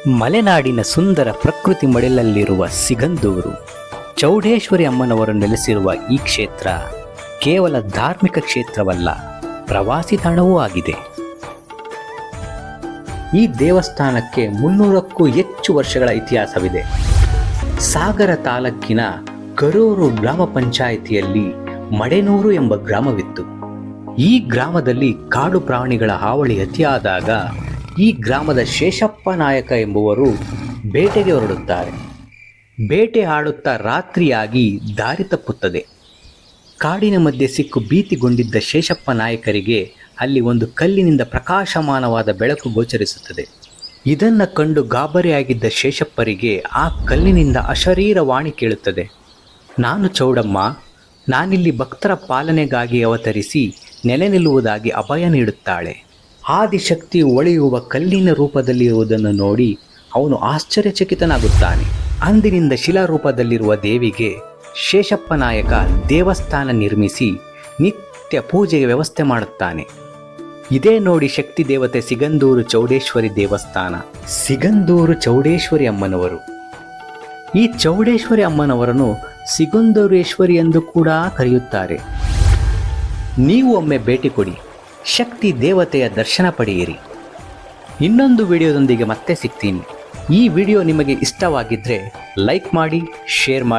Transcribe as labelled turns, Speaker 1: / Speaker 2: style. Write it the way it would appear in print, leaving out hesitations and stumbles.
Speaker 1: ಮಲೆನಾಡಿನ ಸುಂದರ ಪ್ರಕೃತಿ ಮಡಿಲಲ್ಲಿರುವ ಸಿಗಂದೂರು ಚೌಡೇಶ್ವರಿ ಅಮ್ಮನವರು ನೆಲೆಸಿರುವ ಈ ಕ್ಷೇತ್ರ ಕೇವಲ ಧಾರ್ಮಿಕ ಕ್ಷೇತ್ರವಲ್ಲ, ಪ್ರವಾಸಿ ತಾಣವೂ ಆಗಿದೆ. ಈ ದೇವಸ್ಥಾನಕ್ಕೆ 300ಕ್ಕೂ ಹೆಚ್ಚು ವರ್ಷಗಳ ಇತಿಹಾಸವಿದೆ. ಸಾಗರ ತಾಲೂಕಿನ ಕರೂರು ಗ್ರಾಮ ಪಂಚಾಯಿತಿಯಲ್ಲಿ ಮಡೆನೂರು ಎಂಬ ಗ್ರಾಮವಿತ್ತು. ಈ ಗ್ರಾಮದಲ್ಲಿ ಕಾಡು ಪ್ರಾಣಿಗಳ ಹಾವಳಿ ಅತಿಯಾದಾಗ ಈ ಗ್ರಾಮದ ಶೇಷಪ್ಪ ನಾಯಕ ಎಂಬುವರು ಬೇಟೆಗೆ ಹೊರಡುತ್ತಾರೆ. ಬೇಟೆ ಆಡುತ್ತಾ ರಾತ್ರಿಯಾಗಿ ದಾರಿ ತಪ್ಪುತ್ತದೆ. ಕಾಡಿನ ಮಧ್ಯೆ ಸಿಕ್ಕು ಭೀತಿಗೊಂಡಿದ್ದ ಶೇಷಪ್ಪ ನಾಯಕರಿಗೆ ಅಲ್ಲಿ ಒಂದು ಕಲ್ಲಿನಿಂದ ಪ್ರಕಾಶಮಾನವಾದ ಬೆಳಕು ಗೋಚರಿಸುತ್ತದೆ. ಇದನ್ನು ಕಂಡು ಗಾಬರಿಯಾಗಿದ್ದ ಶೇಷಪ್ಪರಿಗೆ ಆ ಕಲ್ಲಿನಿಂದ ಅಶರೀರ ವಾಣಿ ಕೇಳುತ್ತದೆ. ನಾನು ಚೌಡಮ್ಮ, ನಾನಿಲ್ಲಿ ಭಕ್ತರ ಪಾಲನೆಗಾಗಿ ಅವತರಿಸಿ ನೆಲೆ ನಿಲ್ಲುವುದಾಗಿ ಅಭಯ ನೀಡುತ್ತಾಳೆ. ಆದಿಶಕ್ತಿ ಒಳೆಯುವ ಕಲ್ಲಿನ ರೂಪದಲ್ಲಿರುವುದನ್ನು ನೋಡಿ ಅವನು ಆಶ್ಚರ್ಯಚಕಿತನಾಗುತ್ತಾನೆ. ಅಂದಿನಿಂದ ಶಿಲಾರೂಪದಲ್ಲಿರುವ ದೇವಿಗೆ ಶೇಷಪ್ಪ ನಾಯಕ ದೇವಸ್ಥಾನ ನಿರ್ಮಿಸಿ ನಿತ್ಯ ಪೂಜೆಗೆ ವ್ಯವಸ್ಥೆ ಮಾಡುತ್ತಾನೆ. ಇದೇ ನೋಡಿ ಶಕ್ತಿ ದೇವತೆ ಸಿಗಂದೂರು ಚೌಡೇಶ್ವರಿ ದೇವಸ್ಥಾನ. ಸಿಗಂದೂರು ಚೌಡೇಶ್ವರಿ ಅಮ್ಮನವರು. ಈ ಚೌಡೇಶ್ವರಿ ಅಮ್ಮನವರನ್ನು ಸಿಗಂದೂರೇಶ್ವರಿ ಎಂದು ಕೂಡ ಕರೆಯುತ್ತಾರೆ. ನೀವು ಒಮ್ಮೆ ಭೇಟಿ ಕೊಡಿ, ಶಕ್ತಿ ದೇವತೆಯ ದರ್ಶನ ಪಡೆಯಿರಿ. ಇನ್ನೊಂದು ವಿಡಿಯೋದೊಂದಿಗೆ ಮತ್ತೆ ಸಿಗ್ತೀನಿ. ಈ ವಿಡಿಯೋ ನಿಮಗೆ ಇಷ್ಟವಾಗಿದ್ದರೆ ಲೈಕ್ ಮಾಡಿ, ಶೇರ್ ಮಾಡಿ.